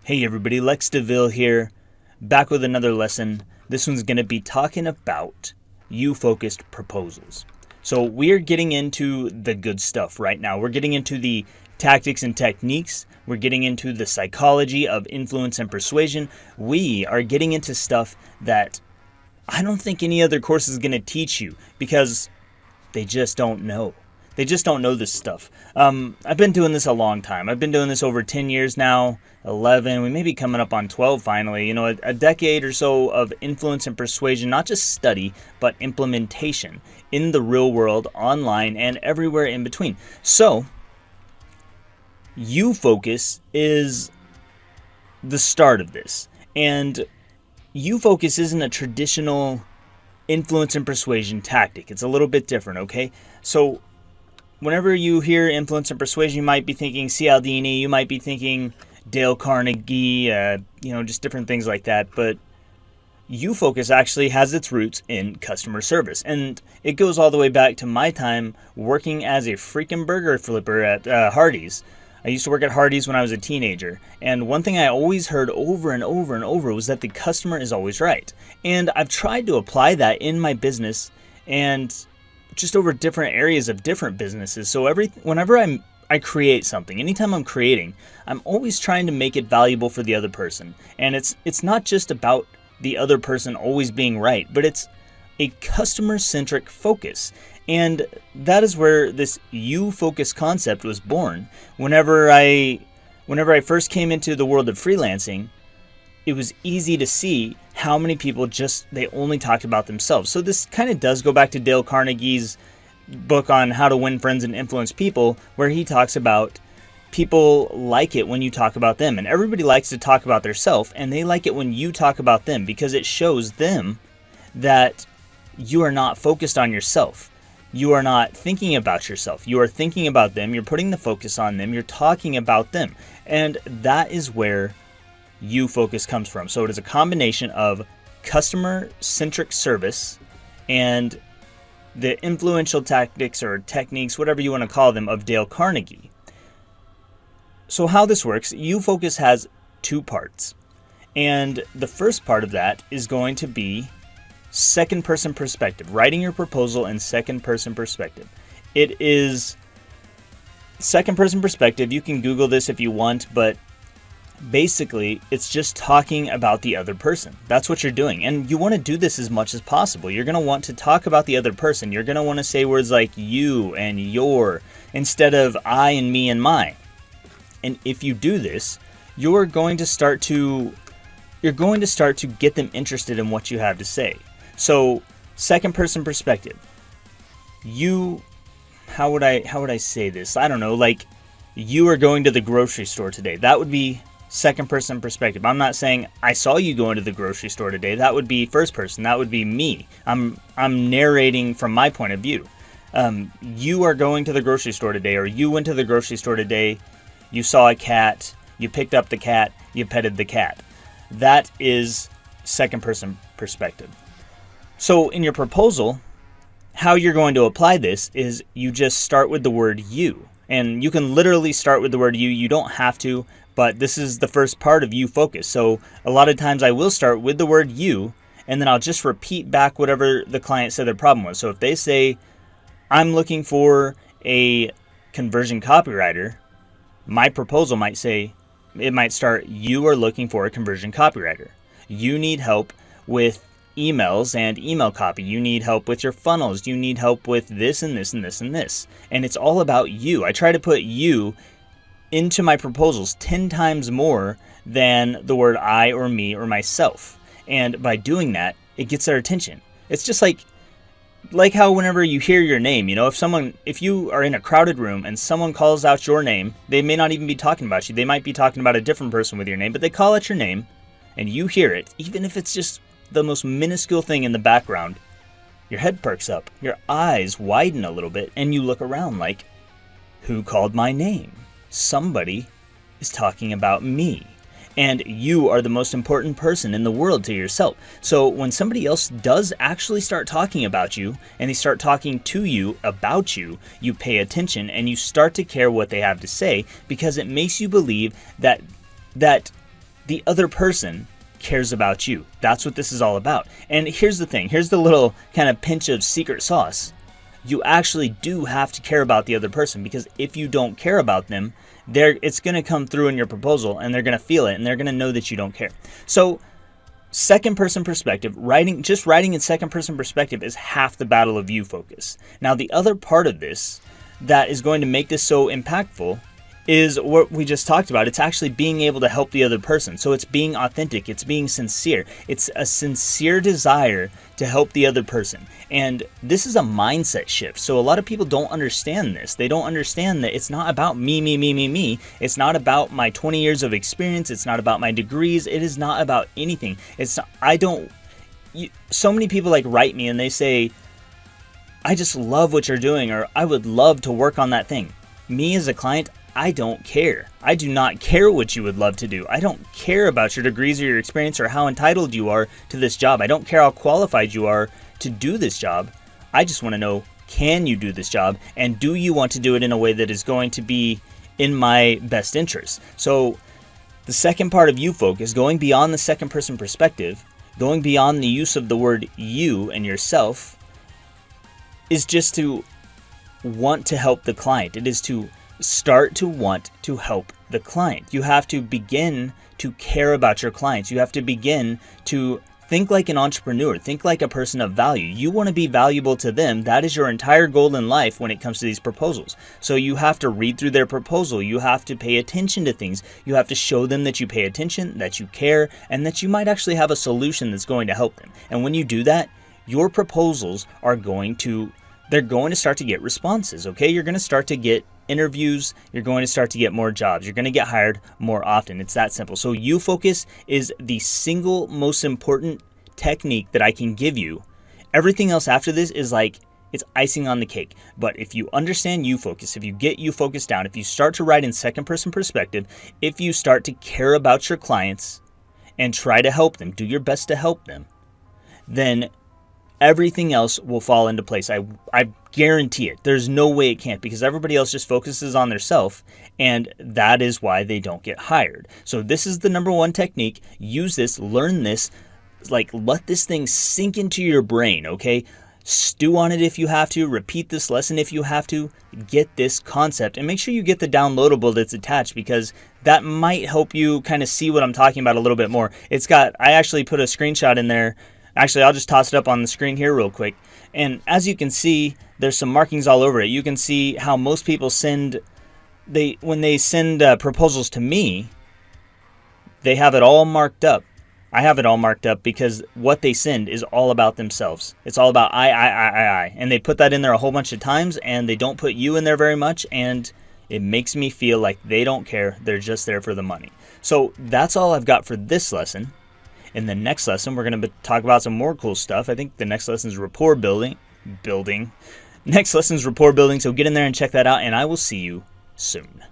Hey everybody, Lex DeVille here, back with another lesson. This one's going to be talking about you-focused proposals. So we're getting into the good stuff right now. We're getting into the tactics and techniques. We're getting into the psychology of influence and persuasion. We are getting into stuff that I don't think any other course is going to teach you because they just don't know. They just don't know this stuff. I've been doing this a long time. I've been doing this over 10 years now, 11. We may be coming up on 12 finally. You know, a decade or so of influence and persuasion, not just study, but implementation in the real world, online, and everywhere in between. So, you-focus is the start of this. And you-focus isn't a traditional influence and persuasion tactic. It's a little bit different, okay? So, whenever you hear influence and persuasion, you might be thinking Cialdini, you might be thinking Dale Carnegie, just different things like that. But you-focus actually has its roots in customer service. And it goes all the way back to my time working as a freaking burger flipper at Hardee's. I used to work at Hardee's when I was a teenager. And one thing I always heard over and over and over was that the customer is always right. And I've tried to apply that in my business and just over different areas of different businesses. So whenever I create something, anytime I'm creating, I'm always trying to make it valuable for the other person. And it's not just about the other person always being right, but it's a customer-centric focus. And that is where this you-focus concept was born. Whenever I first came into the world of freelancing, it was easy to see how many people they only talked about themselves. So this kind of does go back to Dale Carnegie's book on how to win friends and influence people, where he talks about people like it when you talk about them. And everybody likes to talk about themselves, and they like it when you talk about them because it shows them that you are not focused on yourself. You are not thinking about yourself. You are thinking about them. You're putting the focus on them. You're talking about them. And that is where you-focus comes from. So it is a combination of customer-centric service and the influential tactics or techniques, whatever you want to call them, of Dale Carnegie. So how this works, you-focus has two parts. And the first part of that is going to be second-person perspective, writing your proposal in second-person perspective. It is second-person perspective. You can Google this if you want, but basically, it's just talking about the other person. That's what you're doing. And you want to do this as much as possible. You're going to want to talk about the other person. You're going to want to say words like you and your instead of I and me and my. And if you do this, you're going to start to get them interested in what you have to say. So, second person perspective. How would I say this? I don't know, like you are going to the grocery store today. That would be second person perspective. I'm not saying I saw you going to the grocery store today. That would be first person. That would be me. I'm narrating from my point of view. You are going to the grocery store today, or you went to the grocery store today. You saw a cat. You picked up the cat. You petted the cat. That is second person perspective. So in your proposal, how you're going to apply this is you just start with the word you. And you can literally start with the word you. You don't have to. But this is the first part of you-focus. So a lot of times I will start with the word you, and then I'll just repeat back whatever the client said their problem was. So if they say, I'm looking for a conversion copywriter, my proposal might start, you are looking for a conversion copywriter. You need help with emails and email copy. You need help with your funnels. You need help with this and this and this and this. And it's all about you. I try to put you into my proposals 10 times more than the word I or me or myself. And by doing that, it gets their attention. It's just like how whenever you hear your name, if you are in a crowded room and someone calls out your name, they may not even be talking about you. They might be talking about a different person with your name, but they call out your name and you hear it, even if it's just the most minuscule thing in the background, your head perks up, your eyes widen a little bit, and you look around like, who called my name? Somebody is talking about me. And you are the most important person in the world to yourself. So when somebody else does actually start talking about you and they start talking to you about you, you pay attention and you start to care what they have to say because it makes you believe that the other person cares about you. That's what this is all about. And here's the thing. Here's the little kind of pinch of secret sauce. You actually do have to care about the other person, because if you don't care about them, it's going to come through in your proposal, and they're going to feel it, and they're going to know that you don't care. So second person perspective, writing in second person perspective is half the battle of you focus. Now the other part of this that is going to make this so impactful is what we just talked about. It's actually being able to help the other person. So it's being authentic, it's being sincere. It's a sincere desire to help the other person. And this is a mindset shift. So a lot of people don't understand this. They don't understand that it's not about me. It's not about my 20 years of experience. It's not about my degrees. It is not about anything. So many people like write me and they say, I just love what you're doing, or I would love to work on that thing. Me as a client, I don't care. I do not care what you would love to do. I don't care about your degrees or your experience or how entitled you are to this job. I don't care how qualified you are to do this job. I just want to know, can you do this job? And do you want to do it in a way that is going to be in my best interest? So the second part of you focus, going beyond the second person perspective, going beyond the use of the word you and yourself, is just to want to help the client. It is to start to want to help the client. You have to begin to care about your clients. You have to begin to think like an entrepreneur. Think like a person of value. You want to be valuable to them. That is your entire goal in life when it comes to these proposals. So you have to read through their proposal. You have to pay attention to things. You have to show them that you pay attention, that you care, and that you might actually have a solution that's going to help them. And when you do that, your proposals are going to start to get responses, okay? You're going to start to get interviews. You're going to start to get more jobs. You're going to get hired more often. It's that simple. So you focus is the single most important technique that I can give you. Everything else after this is like, it's icing on the cake. But if you understand you focus, if you get you focus down, if you start to write in second person perspective, if you start to care about your clients and try to help them, do your best to help them, then everything else will fall into place. I guarantee it. There's no way it can't, because everybody else just focuses on their self, and that is why they don't get hired. So this is the number one technique. Use this, learn this, like let this thing sink into your brain, okay? Stew on it if you have to, repeat this lesson if you have to, get this concept, and make sure you get the downloadable that's attached, because that might help you kind of see what I'm talking about a little bit more. I actually put a screenshot in there. Actually, I'll just toss it up on the screen here real quick. And as you can see, there's some markings all over it. You can see how most people when they send proposals to me, they have it all marked up. I have it all marked up because what they send is all about themselves. It's all about I. And they put that in there a whole bunch of times, and they don't put you in there very much, and it makes me feel like they don't care. They're just there for the money. So that's all I've got for this lesson. In the next lesson, we're going to talk about some more cool stuff. I think the next lesson is rapport building. Next lesson is rapport building, so get in there and check that out, and I will see you soon.